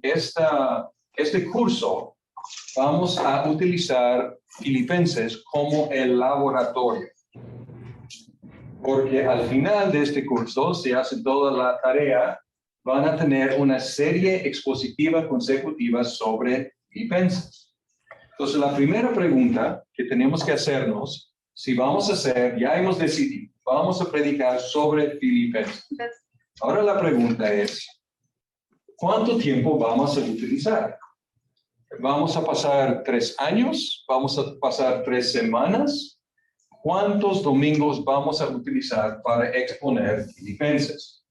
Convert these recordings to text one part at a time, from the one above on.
este curso vamos a utilizar Filipenses como el laboratorio. Porque al final de este curso, si hacen toda la tarea, van a tener una serie expositiva consecutiva sobre Filipenses. Entonces, la primera pregunta que tenemos que hacernos, si vamos a hacer, ya hemos decidido, vamos a predicar sobre Filipenses. Ahora la pregunta es, ¿cuánto tiempo vamos a utilizar? ¿Vamos a pasar 3 años? ¿Vamos a pasar 3 semanas? ¿Cuántos domingos vamos a utilizar para exponer Filipenses?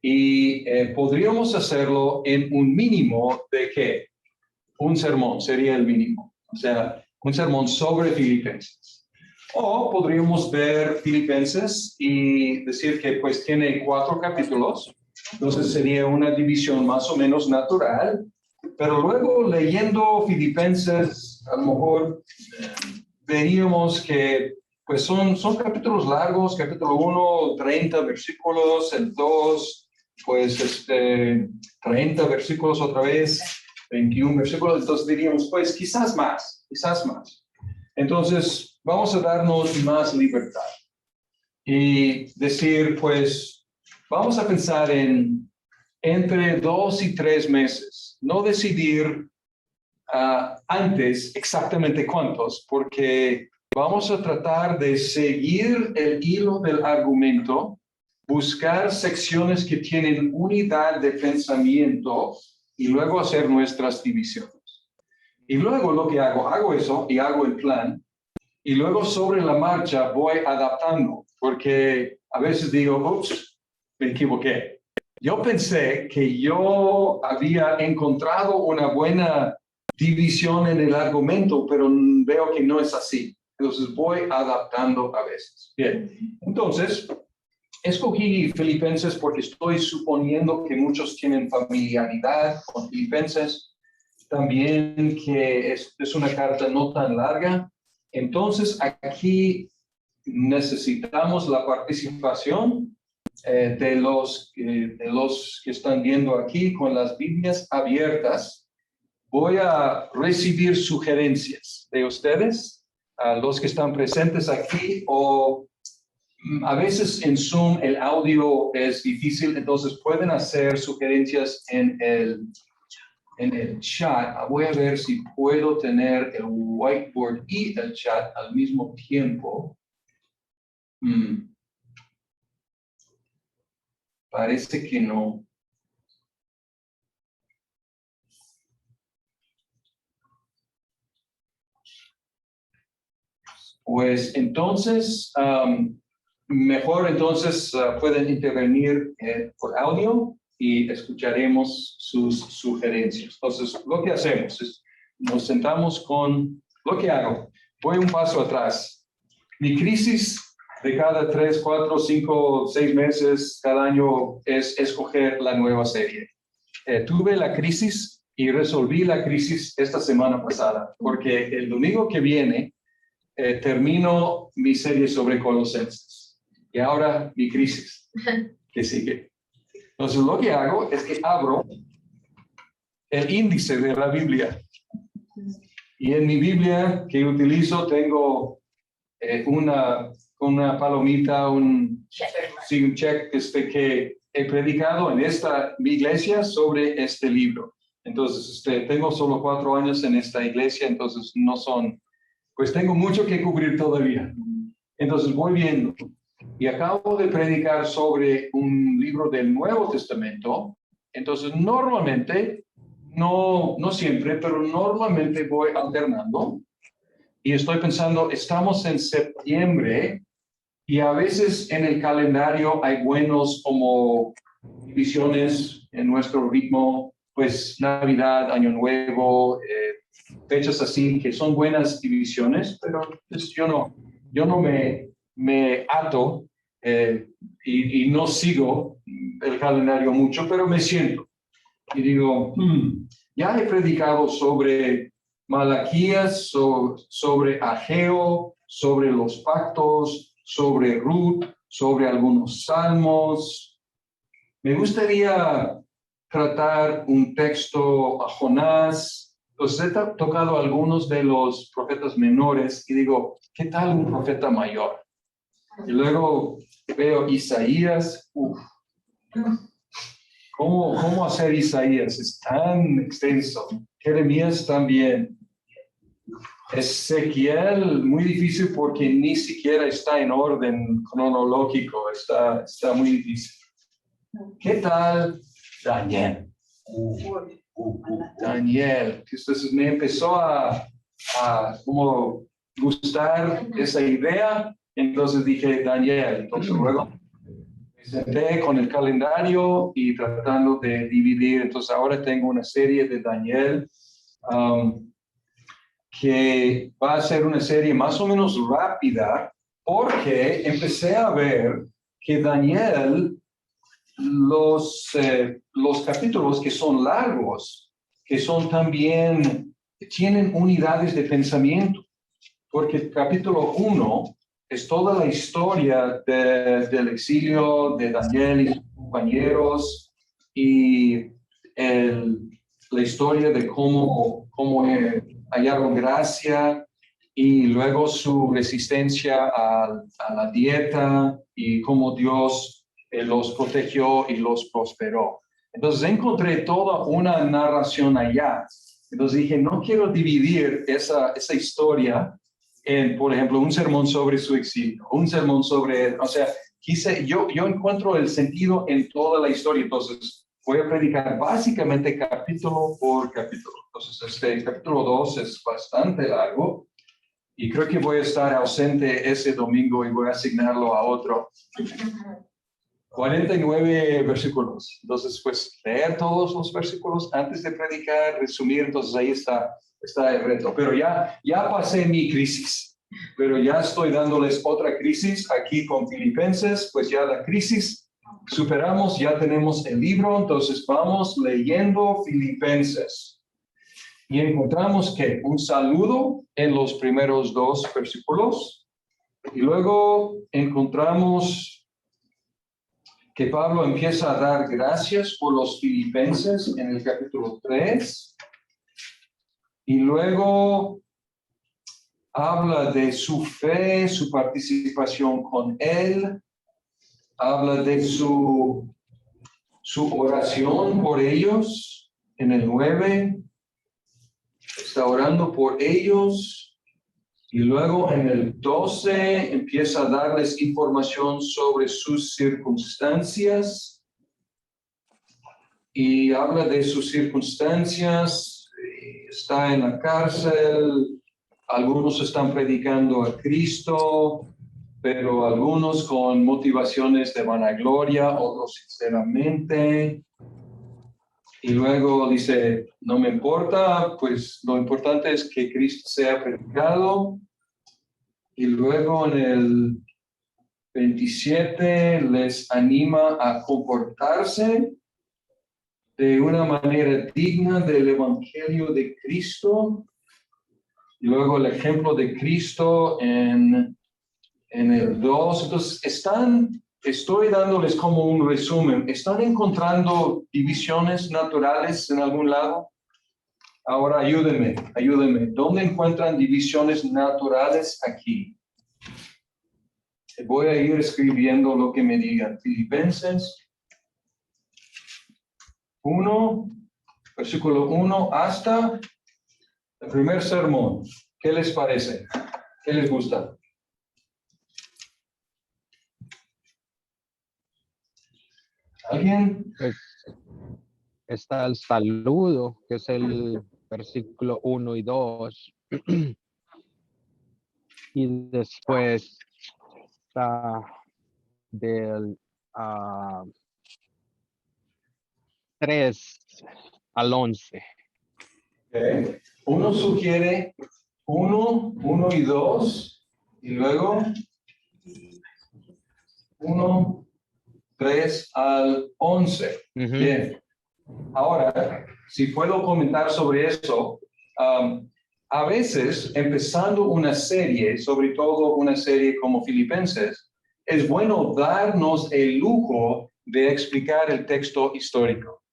Y podríamos hacerlo en un mínimo de ¿qué? Un sermón sería el mínimo. O sea, un sermón sobre Filipenses. O podríamos ver Filipenses y decir que pues tiene 4 capítulos. Entonces sería una división más o menos natural. Pero luego leyendo Filipenses, a lo mejor veríamos que pues son capítulos largos, capítulo 1, 30 versículos, el 2, pues 30 versículos otra vez, 21 versículos, entonces diríamos, pues quizás más. Entonces, vamos a darnos más libertad y decir, pues, vamos a pensar en entre 2 y 3 meses, no decidir antes exactamente cuántos, porque vamos a tratar de seguir el hilo del argumento, buscar secciones que tienen unidad de pensamiento y luego hacer nuestras divisiones. Y luego lo que hago eso y hago el plan, y luego sobre la marcha voy adaptando, porque a veces digo, ups, me equivoqué. Yo pensé que yo había encontrado una buena división en el argumento, pero veo que no es así. Entonces voy adaptando a veces. Bien, entonces escogí Filipenses porque estoy suponiendo que muchos tienen familiaridad con Filipenses. También que es una carta no tan larga. Entonces aquí necesitamos la participación de los que están viendo aquí con las Biblias abiertas. Voy a recibir sugerencias de ustedes, a los que están presentes aquí, o a veces en Zoom el audio es difícil, entonces pueden hacer sugerencias en el chat. Voy a ver si puedo tener el whiteboard y el chat al mismo tiempo. Parece que no. Pues entonces, mejor entonces pueden intervenir por audio y escucharemos sus sugerencias. Entonces, lo que hacemos es, nos sentamos con lo que hago. Voy un paso atrás. Mi crisis de cada 3, 4, 5, 6 meses, cada año, es escoger la nueva serie. Tuve la crisis y resolví la crisis esta semana pasada, porque el domingo que viene termino mi serie sobre Colosenses. Y ahora mi crisis que sigue. Entonces lo que hago es que abro el índice de la Biblia. Y en mi Biblia que utilizo tengo una palomita, un check que he predicado en mi iglesia sobre este libro. Entonces tengo solo 4 años en esta iglesia, entonces pues tengo mucho que cubrir todavía. Entonces voy viendo. Y acabo de predicar sobre un libro del Nuevo Testamento. Entonces normalmente, no siempre, pero normalmente voy alternando. Y estoy pensando, estamos en septiembre y a veces en el calendario hay buenos como divisiones en nuestro ritmo, pues Navidad, Año Nuevo, fechas así que son buenas divisiones, pero pues, yo no me ato y no sigo el calendario mucho, pero me siento y digo, ya he predicado sobre Malaquías, sobre Ageo, sobre los pactos, sobre Ruth, sobre algunos salmos. Me gustaría tratar un texto a Jonás. Entonces he tocado algunos de los profetas menores y digo, ¿qué tal un profeta mayor? Y luego veo Isaías. ¿Cómo hacer Isaías? Es tan extenso. Jeremías también. Ezequiel, muy difícil porque ni siquiera está en orden cronológico. Está muy difícil. ¿Qué tal Daniel? Daniel. Entonces me empezó a como gustar esa idea. Entonces dije, Daniel. Entonces luego me senté con el calendario y tratando de dividir. Entonces ahora tengo una serie de Daniel que va a ser una serie más o menos rápida porque empecé a ver que Daniel, los capítulos que son largos, que son también, tienen unidades de pensamiento, porque el capítulo 1 es toda la historia del exilio de Daniel y sus compañeros y la historia de cómo hallaron gracia y luego su resistencia a la dieta y cómo Dios los protegió y los prosperó. Entonces encontré toda una narración allá. Entonces dije, no quiero dividir esa historia en, por ejemplo, un sermón sobre su exilio, un sermón sobre, o sea, yo encuentro el sentido en toda la historia. Entonces voy a predicar básicamente capítulo por capítulo. Entonces este capítulo 2 es bastante largo y creo que voy a estar ausente ese domingo y voy a asignarlo a otro. 49 versículos. Entonces, pues, leer todos los versículos antes de predicar, resumir, entonces ahí está el reto. Pero ya pasé mi crisis, pero ya estoy dándoles otra crisis aquí con Filipenses, pues ya la crisis superamos, ya tenemos el libro, entonces vamos leyendo Filipenses. Y encontramos que un saludo en los primeros 2 versículos, y luego encontramos que Pablo empieza a dar gracias por los filipenses en el capítulo 3, y luego habla de su fe, su participación con él, habla de su oración por ellos en el 9, está orando por ellos. Y luego en el 12 empieza a darles información sobre sus circunstancias y habla de sus circunstancias. Está en la cárcel, algunos están predicando a Cristo, pero algunos con motivaciones de vanagloria, otros sinceramente. Y luego dice, no me importa, pues lo importante es que Cristo sea predicado. Y luego en el 27 les anima a comportarse de una manera digna del Evangelio de Cristo. Y luego el ejemplo de Cristo en el 2. Entonces estoy dándoles como un resumen. ¿Están encontrando divisiones naturales en algún lado? Ahora ayúdenme. ¿Dónde encuentran divisiones naturales aquí? Voy a ir escribiendo lo que me digan. Filipenses 1, versículo 1 hasta el primer sermón. ¿Qué les parece? ¿Qué les gusta? ¿Alguien? Pues está el saludo, que es el versículo 1 y 2. Y después está del 3 al 11. Okay. Uno sugiere 1 y 2, y luego 1, 3 al 11. Bien. Ahora, si puedo comentar sobre eso, a veces empezando una serie, sobre todo una serie como Filipenses, es bueno darnos el lujo de explicar el texto histórico.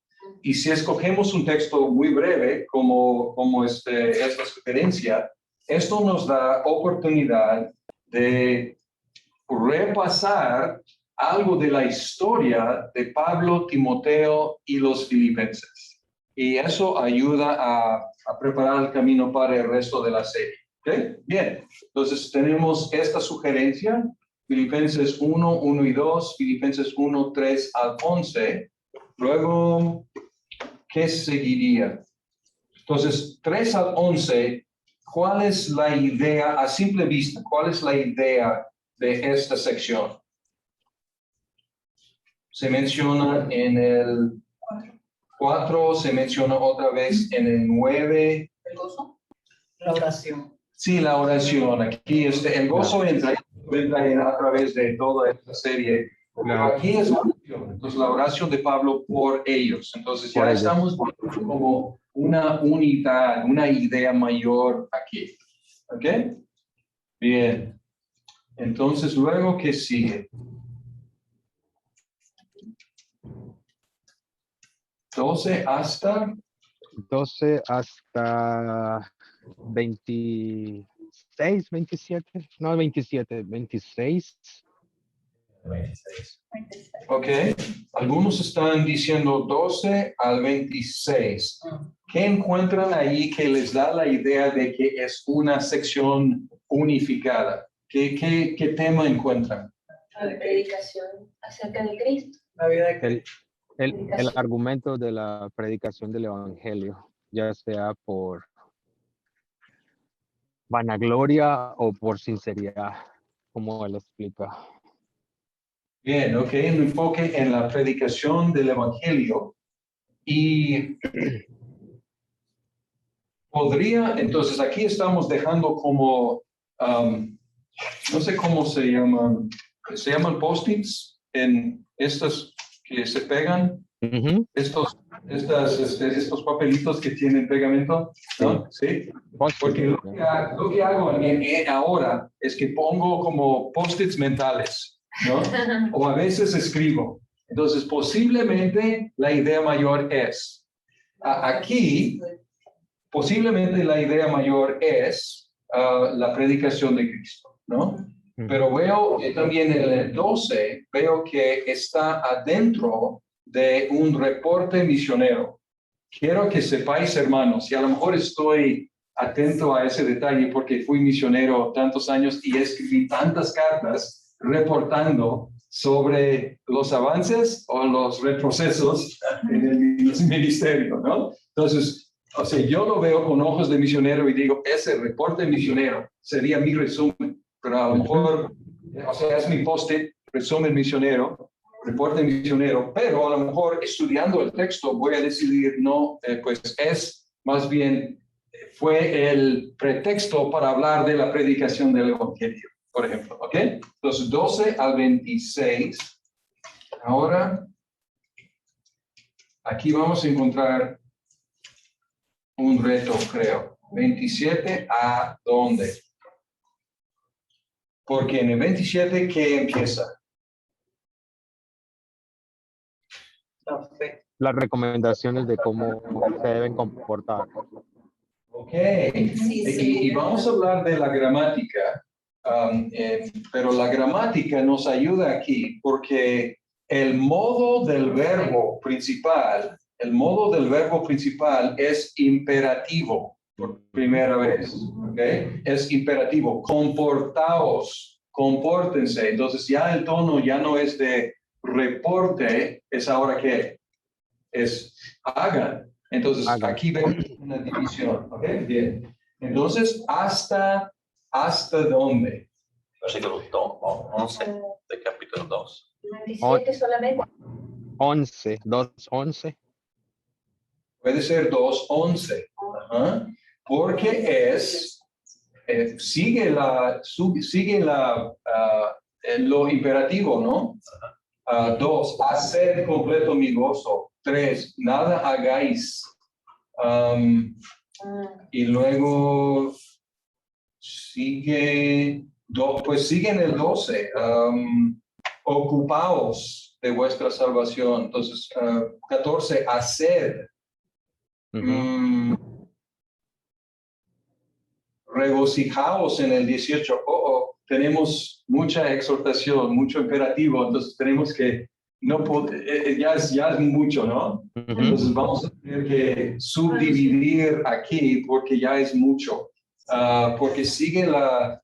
Y si escogemos un texto muy breve, como esta sugerencia, esto nos da oportunidad de repasar algo de la historia de Pablo, Timoteo y los filipenses. Y eso ayuda a preparar el camino para el resto de la serie. ¿Okay? Bien, entonces tenemos esta sugerencia, Filipenses 1, 1 y 2, Filipenses 1, 3 al 11. Luego, ¿qué seguiría? Entonces, 3 al 11, ¿cuál es la idea a simple vista? ¿Cuál es la idea de esta sección? Se menciona en el 4, se menciona otra vez en el 9. ¿El gozo? La oración. Sí, la oración. Aquí el gozo entra a través de toda esta serie. Aquí es la oración. Entonces, la oración de Pablo por ellos. Entonces, ya estamos como una unidad, una idea mayor aquí. ¿Ok? Bien. Entonces, luego, ¿qué sigue? 12 hasta 26, 27, no 27, 26. 26. Ok, algunos están diciendo 12 al 26. ¿Qué encuentran ahí que les da la idea de que es una sección unificada? ¿Qué tema encuentran? La predicación acerca de Cristo. La vida de Cristo. El argumento de la predicación del evangelio, ya sea por vanagloria o por sinceridad, como él explica. Bien, ok, un enfoque en la predicación del evangelio. Y entonces aquí estamos dejando como, no sé cómo se llaman post-its en estas que se pegan, estos papelitos que tienen pegamento, ¿no? Sí. Porque lo que hago ahora es que pongo como post-its mentales, ¿no? O a veces escribo. Entonces, posiblemente la idea mayor es, aquí, posiblemente la idea mayor es la predicación de Cristo, ¿no? Pero veo también en el 12, veo que está adentro de un reporte misionero. Quiero que sepáis, hermanos, y a lo mejor estoy atento a ese detalle porque fui misionero tantos años y escribí tantas cartas reportando sobre los avances o los retrocesos en el ministerio, ¿no? Entonces, o sea, yo lo veo con ojos de misionero y digo, ese reporte misionero sería mi resumen, pero a lo mejor, o sea, es mi post-it, resumen misionero, reporte misionero, pero a lo mejor estudiando el texto voy a decidir, no, pues es más bien, fue el pretexto para hablar de la predicación del evangelio, por ejemplo, ¿ok? Entonces, 12 al 26. Ahora, aquí vamos a encontrar un reto, creo. 27, ¿a dónde? Porque en el 27, ¿qué empieza? La fe. Las recomendaciones de cómo se deben comportar. Ok, y vamos a hablar de la gramática, pero la gramática nos ayuda aquí porque el modo del verbo principal es imperativo por primera vez, ¿ok? Es imperativo, comportaos, compórtense. Entonces ya el tono ya no es de reporte, es ahora que es hagan. Entonces aquí vemos una división, ¿ok? Bien. Entonces, ¿hasta dónde? Versículo 11 de capítulo 2. 27 solamente. 11, 2:11. Puede ser 2:11. Ajá. Porque sigue lo imperativo, ¿no? 2, hacer completo mi gozo. 3, nada hagáis. Y luego sigue en el 12. Ocupaos de vuestra salvación. Entonces, 14, haced. Regocijaos en el 18. Tenemos mucha exhortación, mucho imperativo, entonces tenemos que, ya es mucho, ¿no? Entonces vamos a tener que subdividir aquí porque ya es mucho. Porque sigue la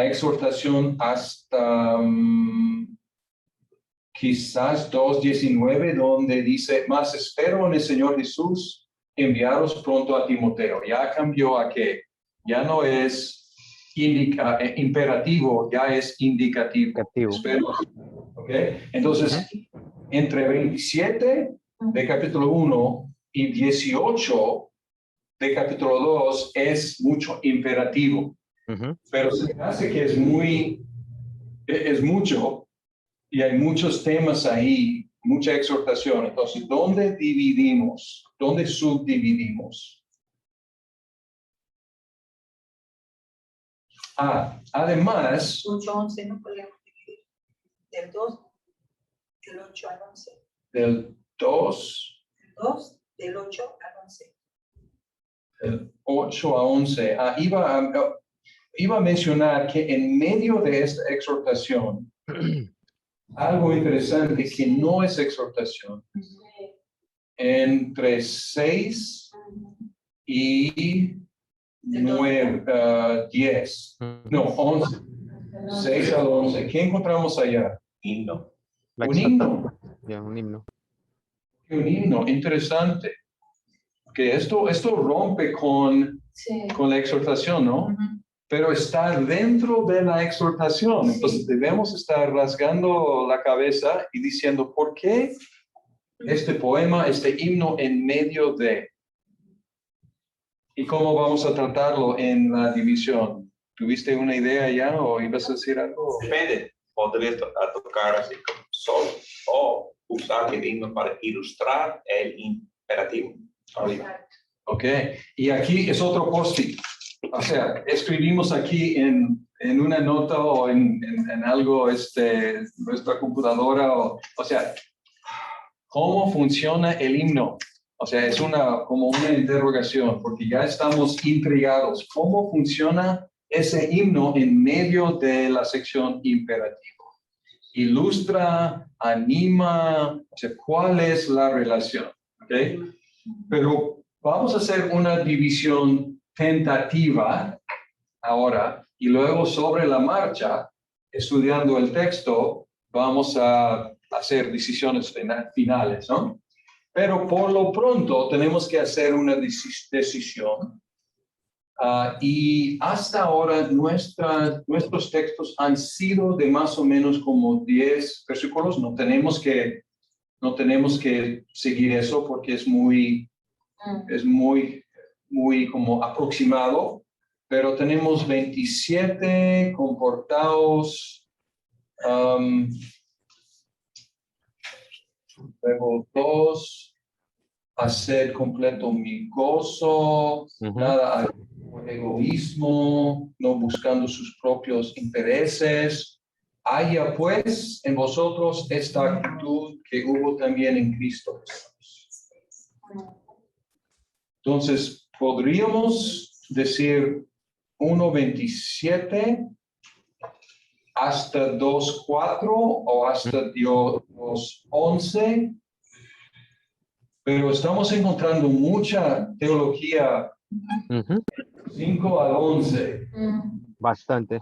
exhortación hasta quizás 2:19, donde dice, más espero en el Señor Jesús, enviaros pronto a Timoteo. Ya cambió a que ya no es imperativo, ya es indicativo. Espero. ¿Okay? Entonces, entre 27 de capítulo 1 y 18 de capítulo 2 es mucho imperativo. Pero se hace que es mucho, y hay muchos temas ahí, mucha exhortación. Entonces, ¿dónde dividimos? ¿Dónde subdividimos? Además... 8-11 no podemos dividir. Del 2, del 8 al 11. Del 2... Del 8 al 11. Del 8 a 11. Iba a mencionar que en medio de esta exhortación, algo interesante que no es exhortación, entre 6 y 9, 10, no, 11, 6 al 11. ¿Qué encontramos allá? Himno. Un himno. Ya, un himno. Un himno, interesante. Que esto rompe con la exhortación, ¿no? Pero está dentro de la exhortación. Entonces debemos estar rasgando la cabeza y diciendo, ¿por qué este poema, este himno en medio de? ¿Y cómo vamos a tratarlo en la división? ¿Tuviste una idea ya o ibas a decir algo? Depende. Podrías tocar así como solo o usar el himno para ilustrar el imperativo. Ok. Y aquí es otro post-it. O sea, escribimos aquí en una nota o en algo, nuestra computadora, o sea, ¿cómo funciona el himno? O sea, es como una interrogación, porque ya estamos intrigados. ¿Cómo funciona ese himno en medio de la sección imperativo? Ilustra, anima, o sea, ¿cuál es la relación? ¿Okay? Pero vamos a hacer una división tentativa ahora, y luego sobre la marcha, estudiando el texto, vamos a hacer decisiones finales, ¿no? Pero por lo pronto tenemos que hacer una decisión. Y hasta ahora nuestros textos han sido de más o menos como 10 versículos. No tenemos que seguir eso porque es muy como aproximado, pero tenemos 27 comportados, luego 2, hacer completo mi gozo, nada egoísmo, no buscando sus propios intereses. Haya pues en vosotros esta actitud que hubo también en Cristo Jesús. Entonces, podríamos decir 1:27 hasta 2:4 o hasta 2:11, pero estamos encontrando mucha teología 5 al 11. Bastante.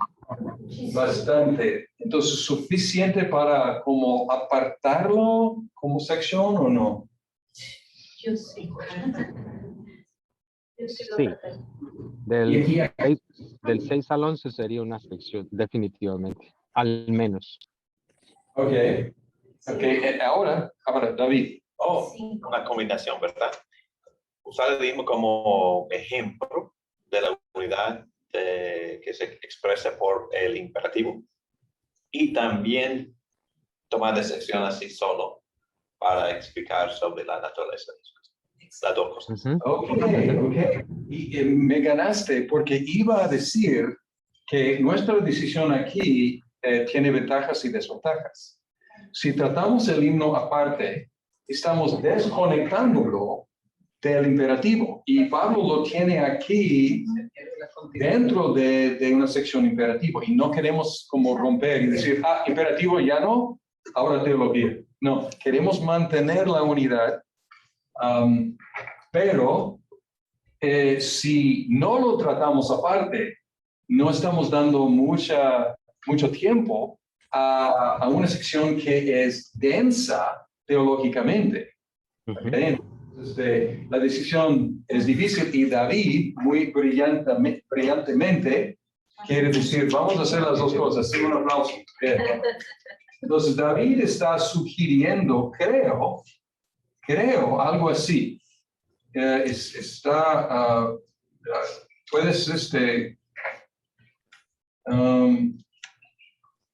Entonces, ¿suficiente para como apartarlo como sección o no? Yo sí. Sí. Del 6 al 11 sería una sección, definitivamente. Al menos. Ok. Ahora, David. Una combinación, ¿verdad? Usar el himno como ejemplo de la unidad que se expresa por el imperativo y también tomar de sección así solo para explicar sobre la naturaleza de Jesús. Las dos cosas. Ok. Y me ganaste porque iba a decir que nuestra decisión aquí tiene ventajas y desventajas. Si tratamos el himno aparte, estamos desconectándolo del imperativo. Y Pablo lo tiene aquí dentro de una sección imperativo. Y no queremos como romper y decir, imperativo ya no, ahora teología. No, queremos mantener la unidad. Pero si no lo tratamos aparte, no estamos dando mucho tiempo a una sección que es densa teológicamente. ¿Okay? Entonces, la decisión es difícil y David muy brillantemente quiere decir, vamos a hacer las dos cosas. Sí, un aplauso. Entonces, David está sugiriendo, creo, algo así.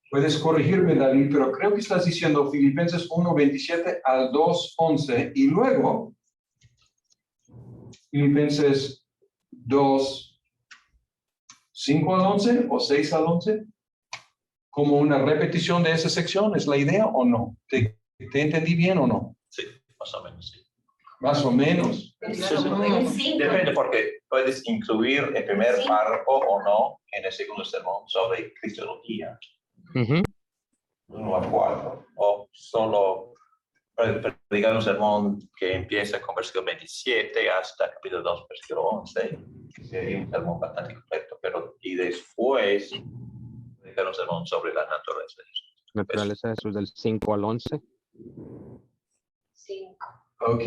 Puedes corregirme, David, pero creo que estás diciendo Filipenses 1:27 al 2:11 y luego Filipenses 2:5 al 11 o 6 al 11, como una repetición de esa sección. ¿Es la idea o no? ¿Te entendí bien o no? Sí, más o menos, sí. Más o menos. Depende, porque puedes incluir el primer párrafo o no en el segundo sermón sobre cristología. 1 a 4. O solo predicar un sermón que empieza con versículo 27 hasta capítulo 2, versículo 11. Sería un sermón bastante completo. Y después predicar un sermón sobre la naturaleza de Jesús. Naturaleza de Jesús del 5 al 11. 5. Ok,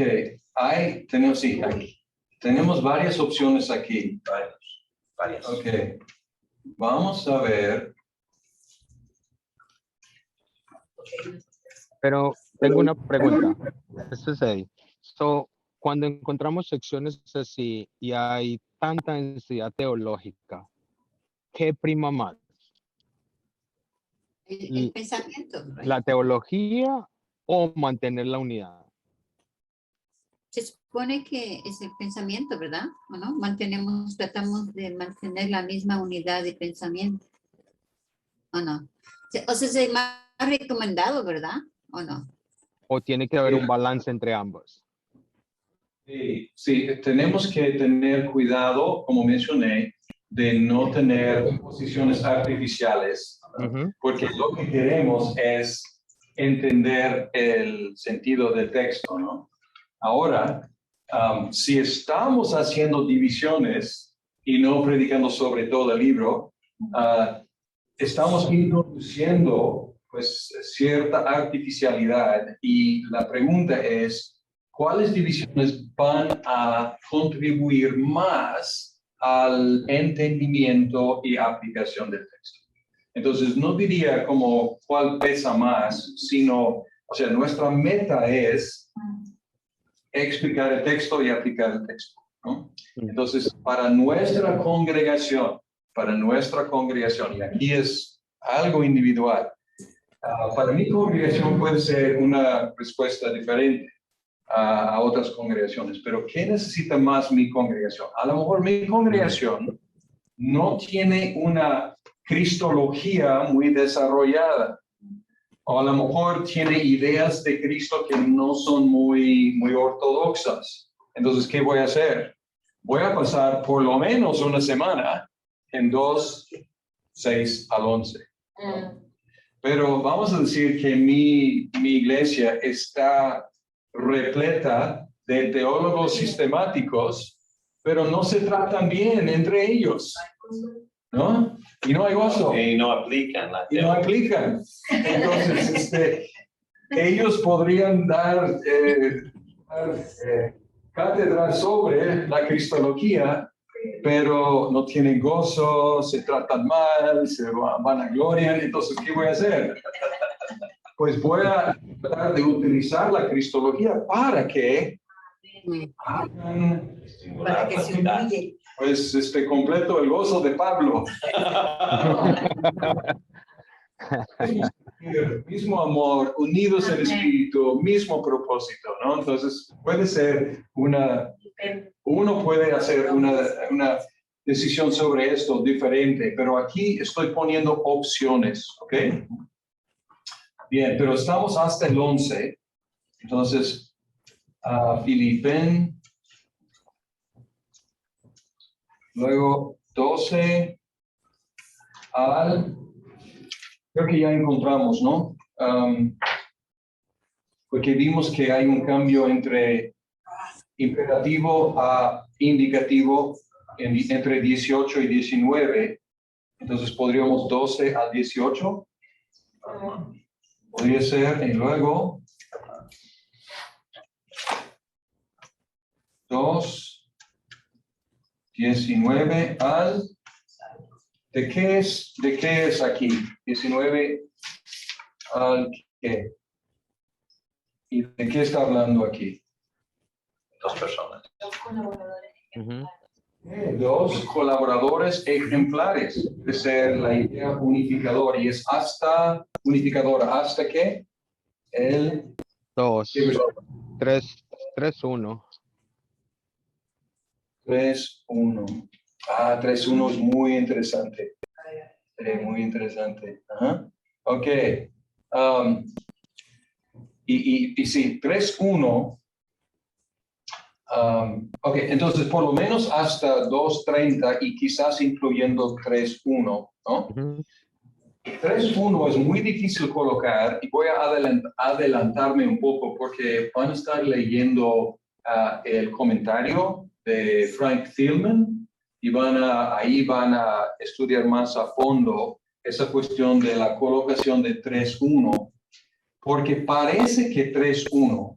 tenemos varias opciones aquí. Varias. Ok, vamos a ver. Pero tengo una pregunta. Este es ahí. Cuando encontramos secciones así y hay tanta densidad teológica, ¿qué prima más? El pensamiento. ¿Right? ¿La teología o mantener la unidad? Se supone que es el pensamiento, ¿verdad? ¿O no? Tratamos de mantener la misma unidad de pensamiento. ¿O no? O sea, es el más recomendado, ¿verdad? ¿O no? ¿O tiene que haber un balance entre ambos? Sí, tenemos que tener cuidado, como mencioné, de no tener posiciones artificiales, porque lo que queremos es entender el sentido del texto, ¿no? Ahora, si estamos haciendo divisiones y no predicando sobre todo el libro, estamos introduciendo pues cierta artificialidad y la pregunta es, ¿cuáles divisiones van a contribuir más al entendimiento y aplicación del texto? Entonces, no diría como cuál pesa más, sino, o sea, nuestra meta es explicar el texto y aplicar el texto, ¿no? Entonces, para nuestra congregación, y aquí es algo individual, para mi congregación puede ser una respuesta diferente a otras congregaciones, pero ¿qué necesita más mi congregación? A lo mejor mi congregación no tiene una cristología muy desarrollada, o a lo mejor tiene ideas de Cristo que no son muy ortodoxas. Entonces, ¿qué voy a hacer? Voy a pasar por lo menos una semana en 2:6 al 11. Pero vamos a decir que mi iglesia está repleta de teólogos sistemáticos, pero no se tratan bien entre ellos, ¿no? Y no hay gozo. Y no aplican. Entonces, ellos podrían dar cátedra sobre la cristología, pero no tienen gozo, se tratan mal, se vanaglorian. Entonces, ¿qué voy a hacer? Pues voy a tratar de utilizar la cristología para que hagan, Para que se humille. pues completo el gozo de Pablo. Mismo amor, unidos en espíritu, mismo propósito, ¿no? Entonces puede ser uno puede hacer una decisión sobre esto diferente, pero aquí estoy poniendo opciones, ¿ok? Bien, pero estamos hasta el 11. Entonces, Filipen, luego 12 al, creo que ya encontramos, ¿no? Porque vimos que hay un cambio entre imperativo a indicativo entre 18 y 19. Entonces, podríamos 12 al 18. Podría ser, y luego 2, 19 al... ¿De qué es aquí? 19 al qué. ¿Y de qué está hablando aquí? 2 personas. Los colaboradores. Ujú. Dos colaboradores ejemplares. Debe ser la idea unificadora. Y es hasta unificadora. ¿Hasta qué? El 2, 3, 3, 1. 3-1. 3-1 es muy interesante. Muy interesante. Ajá. Ok. Y sí, 3-1. Ok, entonces por lo menos hasta 2:30 y quizás incluyendo 3-1, ¿no? 3-1 es muy difícil colocar y voy a adelantarme un poco porque van a estar leyendo el comentario de Frank Thielman y ahí van a estudiar más a fondo esa cuestión de la colocación de 3-1, porque parece que 3-1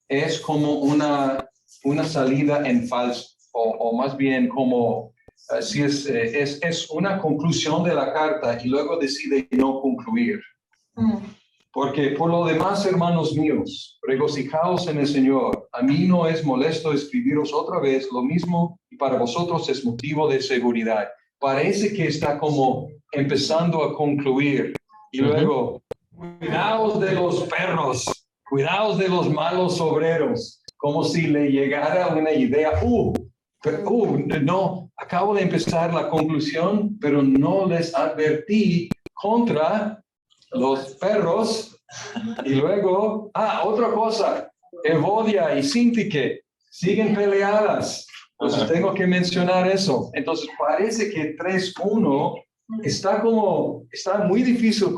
es como una salida en falso, o más bien como si es una conclusión de la carta y luego decide no concluir. Porque por lo demás, hermanos míos, regocijaos en el Señor. A mí no es molesto escribiros otra vez lo mismo y para vosotros es motivo de seguridad. Parece que está como empezando a concluir y luego, cuidaos de los perros. Cuidados de los malos obreros, como si le llegara una idea. No, acabo de empezar la conclusión, pero no les advertí contra los perros. Y luego, otra cosa, Evodia y Sintique siguen peleadas. Entonces tengo que mencionar eso. Entonces parece que 3-1 está muy difícil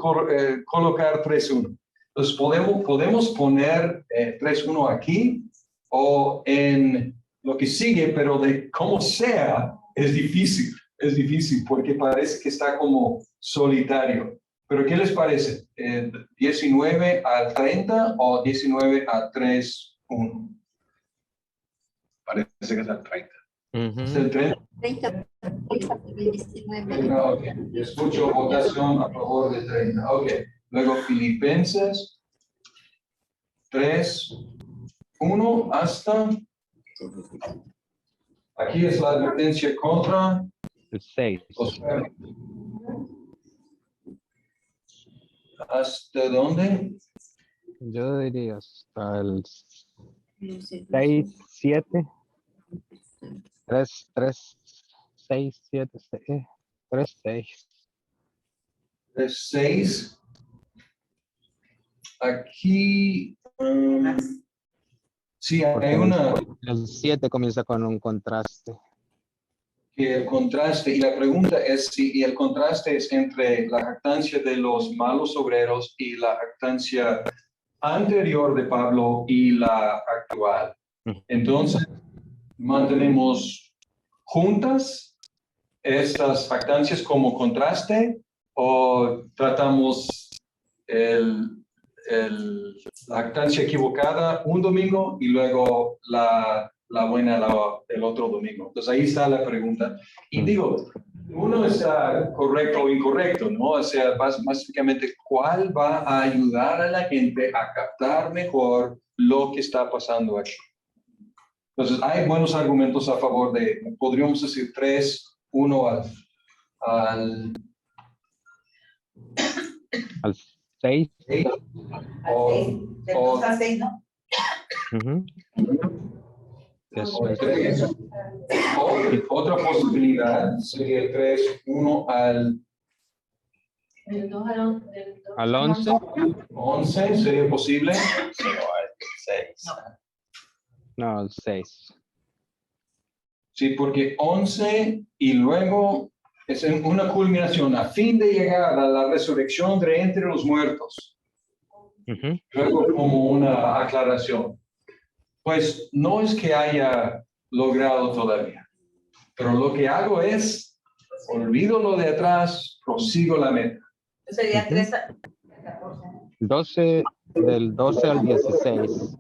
colocar 3-1. Entonces, podemos poner 3-1 aquí o en lo que sigue, pero de como sea, es difícil porque parece que está como solitario. Pero, ¿qué les parece? ¿19 a 30 o 19 a 3-1? Parece que es el 30. ¿Es el 30? 30, 19. Ok, escucho votación a favor de 30. Ok. Luego Filipenses 3:1 hasta. Aquí es la advertencia contra. El 6. ¿Hasta dónde? Yo diría hasta el No sé. 6, 7. 3, 6, 7, 3, 6. 6. Aquí. Sí, hay una. El 7 comienza con un contraste. Que el contraste, y la pregunta es si el contraste es entre la jactancia de los malos obreros y la jactancia anterior de Pablo y la actual. Entonces, mantenemos juntas estas jactancias como contraste o tratamos la jactancia equivocada un domingo y luego la buena el otro domingo. Entonces ahí está la pregunta. Y digo, uno está correcto o incorrecto, ¿no? O sea, básicamente, ¿cuál va a ayudar a la gente a captar mejor lo que está pasando aquí? Entonces, hay buenos argumentos a favor de, podríamos decir 3-1 al 6. 6. De 2 a 6, ¿no? Eso es. 3. Otra posibilidad sería el 3, 1 al Del 2 del 2 Al 11. 11, ¿sería posible? Sí, o al 6. No, el 6. Sí, porque 11 y luego es en una culminación a fin de llegar a la resurrección de entre los muertos. Ujú. Luego como una aclaración. Pues no es que haya logrado todavía, pero lo que hago es, olvido lo de atrás, prosigo la meta. Sería Ujú. 3 a 14. 12, del 12 al 16.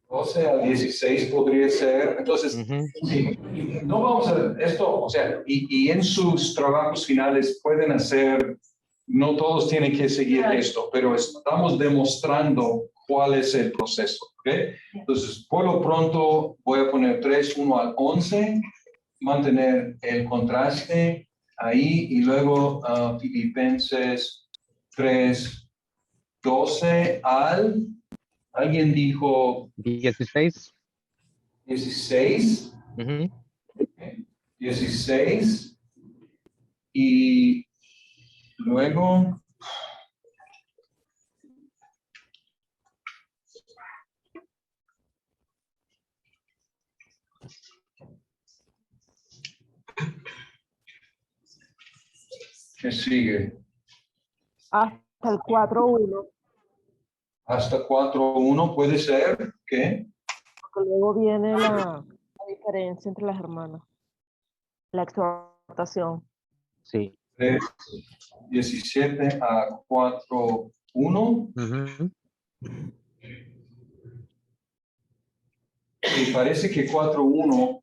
12 al 16 podría ser. Entonces, Ujú. sí, no vamos a esto, o sea, y en sus trabajos finales pueden hacer, no todos tienen que seguir esto, pero estamos demostrando cuál es el proceso, ¿ok? Entonces, por lo pronto voy a poner 3, 1 al 11, mantener el contraste ahí y luego Filipenses 3, 12 al, alguien dijo 16. 16, Ujú. 16 y luego ¿qué sigue? Hasta el 4:1, Hasta 4:1 puede ser, ¿qué? porque luego viene la diferencia entre las hermanas, la exhortación. Sí. 3, 17 a 4:1. Ujú. Y parece que 4:1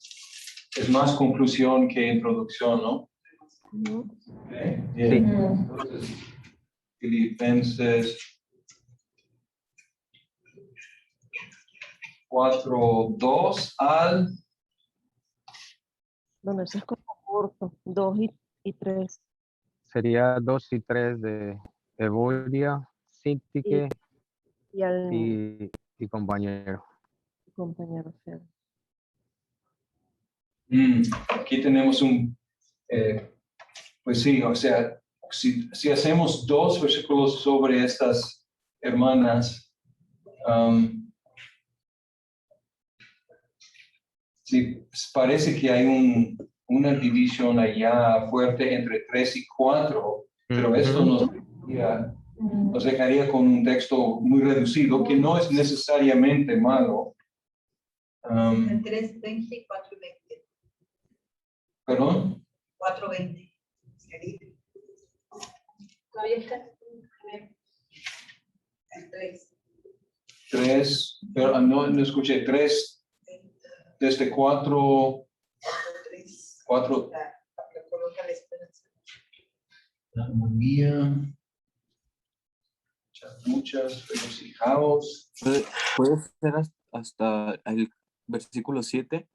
es más conclusión que introducción, ¿no? Ujú. Ok, bien. Sí. Entonces, Filipenses 4:2 al Bueno, eso es como corto, 2 y 3. Sería 2 y 3 de Evodia, Sintique Y al y compañero. compañero Fer. Aquí tenemos pues sí, o sea, si hacemos 2 versículos sobre estas hermanas, sí, parece que hay una división allá fuerte entre 3 y 4, pero esto nos dejaría con un texto muy reducido, que no es necesariamente malo. En 3, 20 y 4, 20. ¿Perdón? 4, 20. Todavía está. En 3. 3, pero no escuché, 3 desde 4, 3. 4, Coloca la esperanza. la armonía, muchas, regocijaos. Puede ser hasta el versículo 7.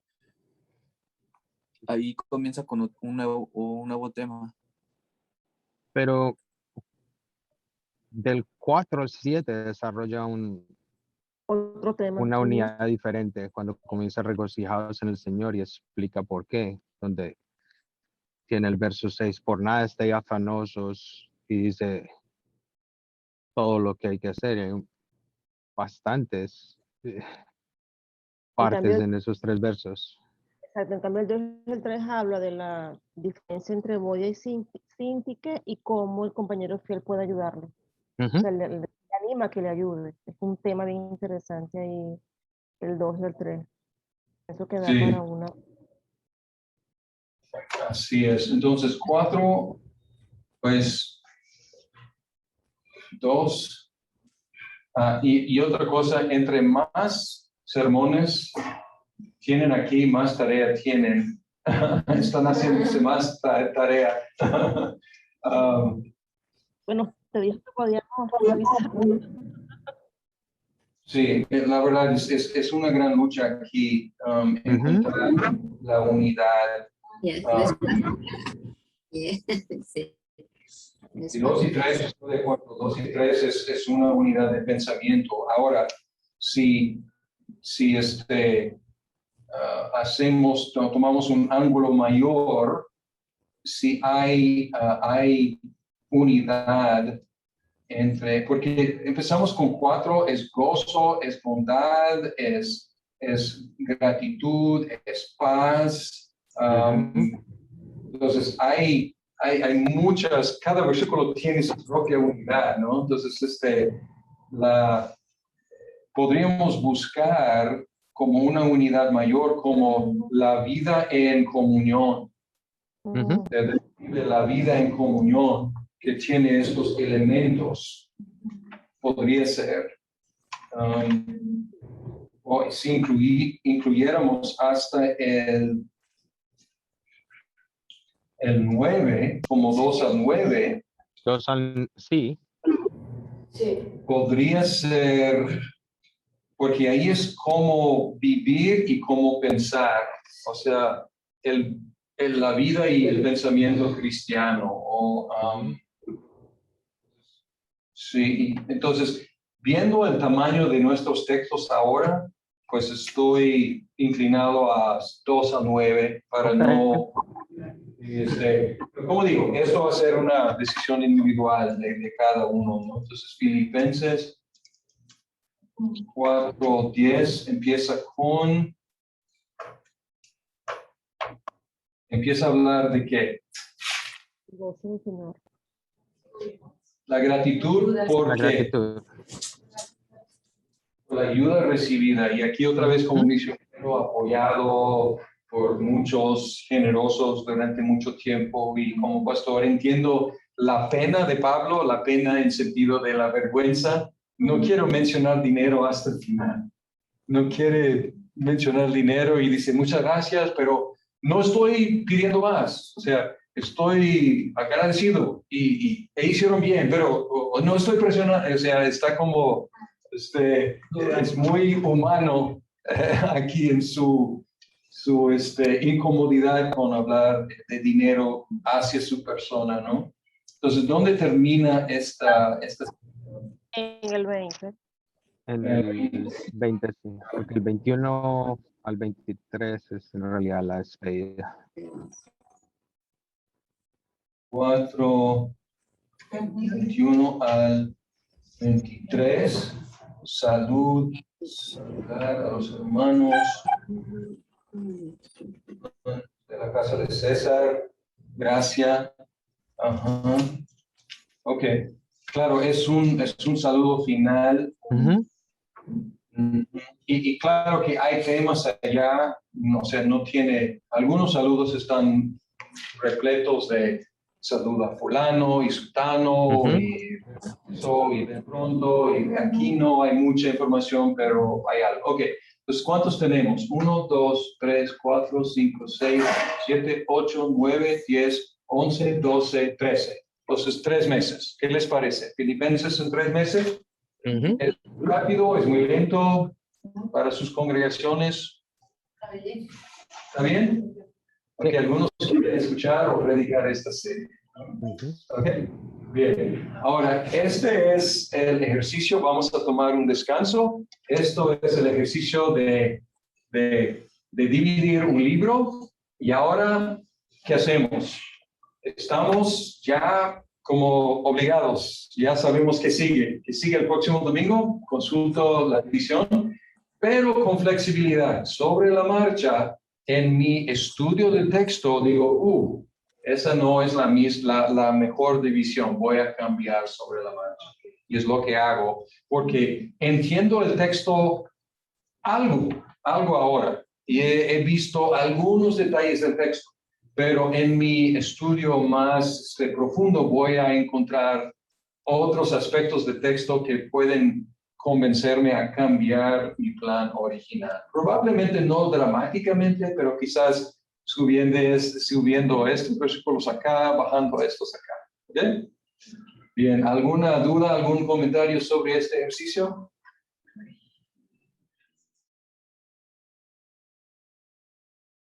Ahí comienza con un nuevo tema. Pero del 4 al 7 desarrolla Otro tema. una unidad diferente cuando comienza regocijados en el Señor y explica por qué, donde tiene el verso 6, por nada estéis afanosos, y dice todo lo que hay que hacer. Hay bastantes partes cambio, en esos 3 versos. Exacto, en cambio el 2 y el 3 habla de la diferencia entre Boya y Sintique y cómo el compañero fiel puede ayudarle. Ujú. O sea, le anima a que le ayude. Es un tema bien interesante ahí, el 2 y el 3. Eso queda Sí. para una. Así es. Entonces, 4, pues 2. Y otra cosa, entre más sermones tienen aquí, más tarea tienen. Están haciéndose más tarea. Bueno, te dije que podíamos revisar. Sí, la verdad es una gran lucha aquí encontrar la unidad. Yes, sí. Y 2 y 3, estoy de acuerdo, 2 y 3 es una unidad de pensamiento. Ahora, si si tomamos un ángulo mayor, si hay unidad porque empezamos con 4, es gozo, es bondad, es gratitud, es paz. Entonces hay muchas, cada versículo tiene su propia unidad, ¿no? Entonces podríamos buscar como una unidad mayor, como la vida en comunión, de la vida en comunión que tiene estos elementos, podría ser. O si incluyéramos hasta el 9, como 2 al 9, sí. podría ser, porque ahí es cómo vivir y cómo pensar, o sea, la vida y el pensamiento cristiano. Sí, entonces, viendo el tamaño de nuestros textos ahora, pues estoy inclinado a 2 a 9 para no... como digo, esto va a ser una decisión individual de cada uno, ¿no? Entonces, Filipenses 4:10 empieza a hablar de qué. La gratitud por la ayuda recibida. Y aquí otra vez como misionero apoyado por muchos generosos durante mucho tiempo, y como pastor entiendo la pena de Pablo, la pena en sentido de la vergüenza. No quiero mencionar dinero hasta el final. No quiere mencionar dinero y dice muchas gracias, pero no estoy pidiendo más. O sea, estoy agradecido y hicieron bien, pero no estoy presionando. O sea, está como, es muy humano aquí en su incomodidad con hablar de dinero hacia su persona, ¿no? Entonces, ¿dónde termina esta? En el 20. En el 20, sí, porque el 21 al 23 es en realidad la despedida. 21 al 23, saludar a los hermanos de la casa de César, gracia. Ajá. Ok, claro, es un saludo final. Y claro que hay temas allá, o sea, no tiene, algunos saludos están repletos de saluda a fulano y sutano y de pronto, y aquí no hay mucha información, pero hay algo. Ok, entonces, ¿cuántos tenemos? 1, 2, 3, 4, 5, 6, 7, 8, 9, 10, 11, 12, 13. Entonces, 3 meses. ¿Qué les parece? Filipenses en 3 meses. ¿Es muy rápido? ¿Es muy lento para sus congregaciones? ¿Está bien? Porque algunos quieren escuchar o predicar esta serie. Ok, bien. Ahora, este es el ejercicio. Vamos a tomar un descanso. Esto es el ejercicio de dividir un libro. Y ahora, ¿qué hacemos? Estamos ya como obligados. Ya sabemos que sigue el próximo domingo. Consulto la división, pero con flexibilidad. Sobre la marcha, en mi estudio del texto, digo, esa no es la mejor división, voy a cambiar sobre la marcha. Y es lo que hago, porque entiendo el texto algo ahora, y he visto algunos detalles del texto, pero en mi estudio más profundo voy a encontrar otros aspectos del texto que pueden convencerme a cambiar mi plan original. Probablemente no dramáticamente, pero quizás subiendo estos versículos acá, bajando estos acá. ¿Bien? Bien, ¿alguna duda, algún comentario sobre este ejercicio?